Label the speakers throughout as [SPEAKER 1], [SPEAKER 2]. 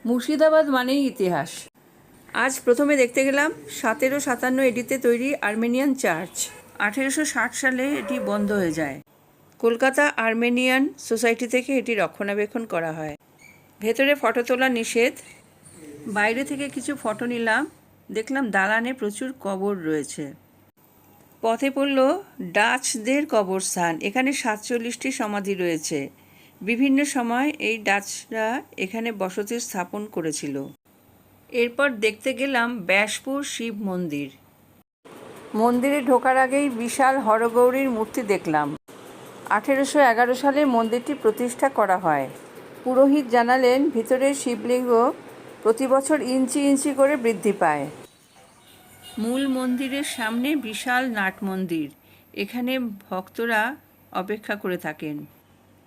[SPEAKER 1] মুর্শিদাবাদ মানেই ইতিহাস। আজ প্রথমে দেখতে গেলাম 1757 এডিতে তৈরি আর্মেনিয়ান চার্চ। 1860 সালে এটি বন্ধ হয়ে যায়। কলকাতা আর্মেনিয়ান সোসাইটি থেকে এটি রক্ষণাবেক্ষণ করা হয়। ভেতরে ফটো তোলা নিষেধ। বাইরে থেকে কিছু ফটো নিলাম, দেখলাম দালানে প্রচুর কবর রয়েছে। পথে পড়ল ডাচদের কবরস্থান। এখানে 47টি সমাধি রয়েছে। বিভিন্ন সময় এই ডাচরা এখানে বসতি স্থাপন করেছিল। এরপর দেখতে গেলাম ব্যাসপুর শিব মন্দির। মন্দিরে ঢোকার আগেই বিশাল হরগৌরীর মূর্তি দেখলাম। 1811 সালে মন্দিরটি প্রতিষ্ঠা করা হয়। পুরোহিত জানালেন ভিতরের শিবলিঙ্গ প্রতি বছর ইঞ্চি ইঞ্চি করে বৃদ্ধি পায়। মূল মন্দিরের সামনে বিশাল নাট মন্দির। এখানে ভক্তরা অপেক্ষা করে থাকেন।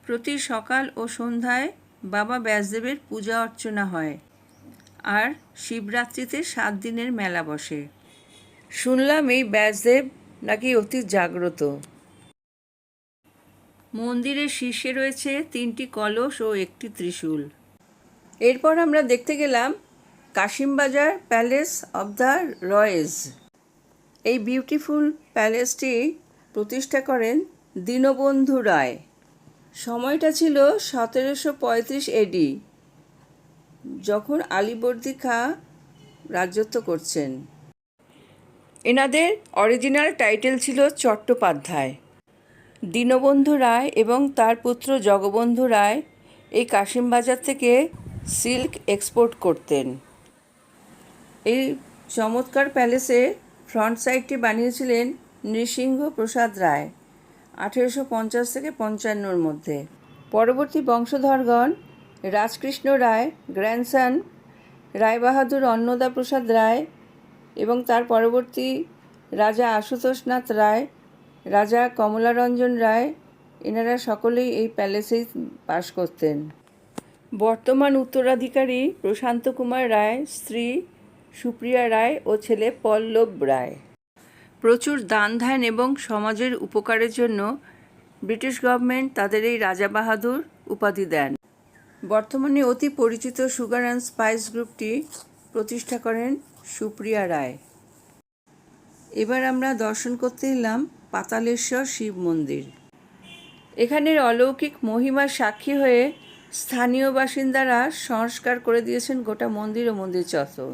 [SPEAKER 1] প্রতি সকাল ও সন্ধ্যায় বাবা ব্যাসদেবের পূজা অর্চনা হয়, আর শিবরাত্রিতে 7 দিনের মেলা বসে। শুনলাম এই ব্যাসদেব নাকি অতি জাগ্রত। মন্দিরের শীর্ষে রয়েছে 3টি কলস ও একটি ত্রিশূল। এরপর আমরা দেখতে গেলাম কাশিমবাজার প্যালেস অব দ্য রয়েস। এই বিউটিফুল প্যালেসটি প্রতিষ্ঠা করেন দীনবন্ধু রায়। সময়টা ছিল 1735 এডি, যখন আলীবর্দী খাঁ রাজত্ব করছেন। এনাদের অরিজিনাল টাইটেল ছিল চট্টোপাধ্যায়। দীনবন্ধু রায় এবং তার পুত্র জগবন্ধু রায় এই কাশিমবাজার থেকে সিল্ক এক্সপোর্ট করতেন। এই চমৎকার প্যালেসে ফ্রন্ট সাইডটি বানিয়েছিলেন নৃসিংহ প্রসাদ রায় 1850 থেকে 55-র মধ্যে। পরবর্তী বংশধরগণ রাজকৃষ্ণ রায়, গ্র্যান্ডসন রায়বাহাদুর অন্নদা প্রসাদ রায় এবং তার পরবর্তী রাজা আশুতোষনাথ রায়, রাজা কমলারঞ্জন রায়, এনারা সকলেই এই প্যালেসেই বাস করতেন। বর্তমান উত্তরাধিকারী প্রশান্ত কুমার রায়, স্ত্রী সুপ্রিয়া রায় ও ছেলে পল্লব রায়। প্রচুর দান ধ্যান এবং সমাজের উপকারের জন্য ব্রিটিশ গভর্নমেন্ট তাদের এই রাজা বাহাদুর উপাধি দেন। বর্তমানে অতি পরিচিত সুগার অ্যান্ড স্পাইস গ্রুপটি প্রতিষ্ঠা করেন সুপ্রিয়া রায়। এবার আমরা দর্শন করতে এলাম পাতালেশ্বর শিব মন্দির। এখানের অলৌকিক মহিমার সাক্ষী হয়ে স্থানীয় বাসিন্দারা সংস্কার করে দিয়েছেন গোটা মন্দির ও মন্দির চত্বর।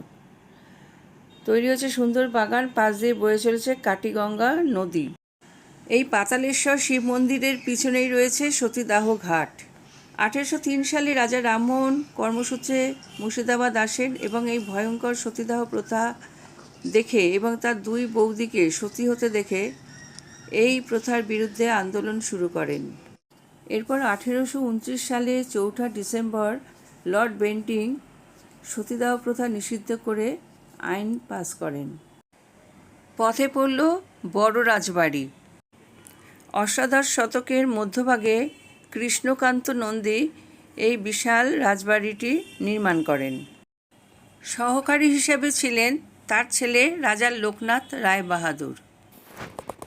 [SPEAKER 1] তৈরি হচ্ছে সুন্দর বাগান, পাশ দিয়ে বয়ে চলেছে কাটিগঙ্গা নদী। এই পাতালেশ্বর শিব মন্দিরের পিছনেই রয়েছে সতীদাহ ঘাট। 1803 সালে রাজা রামমোহন কর্মসূত্রে মুর্শিদাবাদ আসেন এবং এই ভয়ঙ্কর সতীদাহ প্রথা দেখে এবং তার 2 বৌদিকে সতী হতে দেখে এই প্রথার বিরুদ্ধে আন্দোলন শুরু করেন। এরপর 1829 সালে 4 ডিসেম্বর লর্ড বেন্টিং সতীদাহ প্রথা নিষিদ্ধ করে আইন পাস করেন। পথে পড়ল বড় রাজবাড়ি। অষ্টাদশ শতকের মধ্যভাগে কৃষ্ণকান্ত নন্দী এই বিশাল রাজবাড়িটি নির্মাণ করেন। সহকারী হিসেবে ছিলেন তার ছেলে রাজা লোকনাথ রায় বাহাদুর।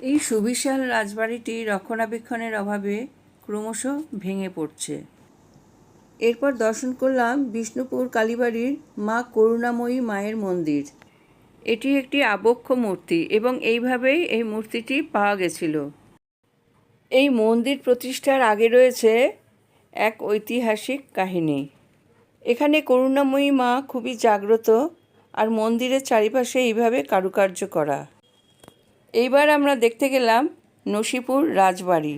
[SPEAKER 1] এই সুবিশাল রাজবাড়িটি রক্ষণাবেক্ষণের অভাবে ক্রমশ ভেঙে পড়ছে। এরপর দর্শন করলাম বিষ্ণুপুর কালীবাড়ির মা করুণাময়ী মায়ের মন্দির। এটি একটি আবক্ষ মূর্তি এবং এইভাবেই এই মূর্তিটি পাওয়া গেছিল। এই মন্দির প্রতিষ্ঠার আগে রয়েছে এক ঐতিহাসিক কাহিনী। এখানে করুণাময়ী মা খুবই জাগ্রত, আর মন্দিরের চারিপাশে এইভাবে কারুকার্য করা। এইবার আমরা দেখতে গেলাম নসিপুর রাজবাড়ি।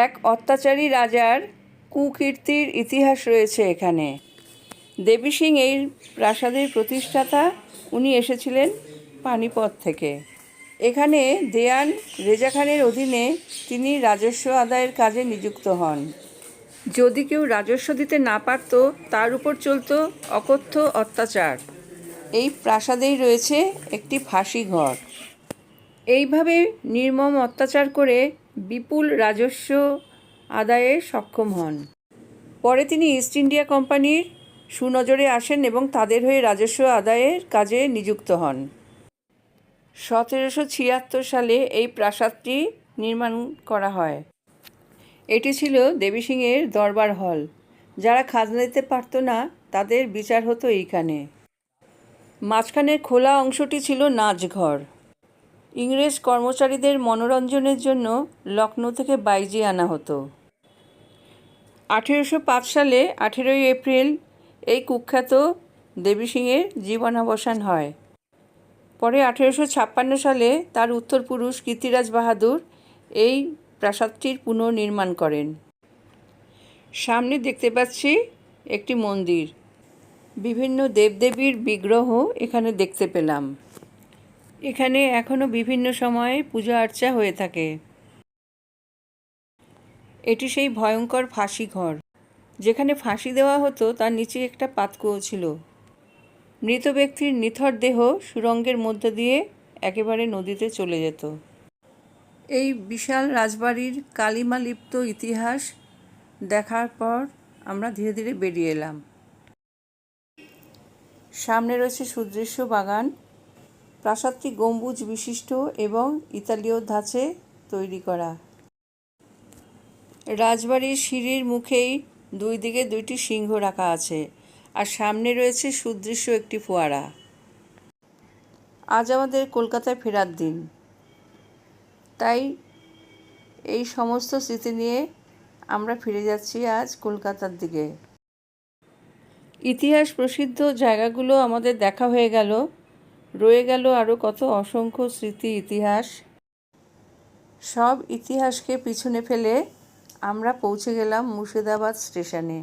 [SPEAKER 1] এক অত্যাচারী রাজার কুকীর্তির ইতিহাস রয়েছে এখানে। দেবী সিং এই প্রাসাদের প্রতিষ্ঠাতা। উনি এসেছিলেন পানিপথ থেকে। এখানে দেওয়ান রেজা খানের অধীনে তিনি রাজস্ব আদায়ের কাজে নিযুক্ত হন। যদি কেউ রাজস্ব দিতে না পারত, তার উপর চলত অকথ্য অত্যাচার। এই প্রাসাদেই রয়েছে একটি ফাঁসি ঘর। এইভাবে নির্মম অত্যাচার করে বিপুল রাজস্ব আদায়ে সক্ষম হন। পরে তিনি ইস্ট ইন্ডিয়া কোম্পানির সুনজরে আসেন এবং তাদের হয়ে রাজস্ব আদায়ের কাজে নিযুক্ত হন। 1776 সালে এই প্রাসাদটি নির্মাণ করা হয়। এটি ছিল দেবী সিংয়ের দরবার হল। যারা খাজনা দিতে পারত না, তাদের বিচার হতো এইখানে। মাঝখানের খোলা অংশটি ছিল নাচঘর। ইংরেজ কর্মচারীদের মনোরঞ্জনের জন্য লখনৌ থেকে বাইজি আনা হতো। 1805 সালে 18ই এপ্রিল এই কুখ্যাত দেবী সিংয়ের জীবনাবসান হয়। পরে 1856 সালে তার উত্তরপুরুষ কীর্তিরাজ বাহাদুর এই প্রাসাদটির পুনর্নির্মাণ করেন। সামনে দেখতে পাচ্ছি একটি মন্দির। বিভিন্ন দেবদেবীর বিগ্রহ এখানে দেখতে পেলাম। এখানে এখনও বিভিন্ন সময়ে পূজা আর্চা হয়ে থাকে। এটি সেই ভয়ঙ্কর ফাঁসি ঘর যেখানে ফাঁসি দেওয়া হতো, তার নিচে একটা পাতকুয়ো ছিল। মৃত ব্যক্তির নিথর দেহ সুড়ঙ্গের মধ্যে দিয়ে একেবারে নদীতে চলে যেত। এই বিশাল রাজবাড়ির কালিমালিপ্ত ইতিহাস দেখার পর আমরা ধীরে ধীরে বেরিয়ে এলাম। সামনে রয়েছে সুদৃশ্য বাগান। প্রাসাদটি গম্বুজ বিশিষ্ট এবং ইতালীয় ধাঁচে তৈরি করা। রাজবাড়ির সিঁড়ির মুখেই দুই দিকে দুইটি সিংহ রাখা আছে, আর সামনে রয়েছে সুদৃশ্য একটি ফোয়ারা। আজ আমাদের কলকাতায় ফেরার দিন, তাই এই সমস্ত স্মৃতি নিয়ে আমরা ফিরে যাচ্ছি আজ কলকাতার দিকে। ইতিহাস প্রসিদ্ধ জায়গাগুলো আমাদের দেখা হয়ে গেল, রয়ে গেল আরও কত অসংখ্য স্মৃতি ইতিহাস। সব ইতিহাসকে পিছনে ফেলে আমরা পৌঁছে গেলাম মুর্শিদাবাদ স্টেশনে।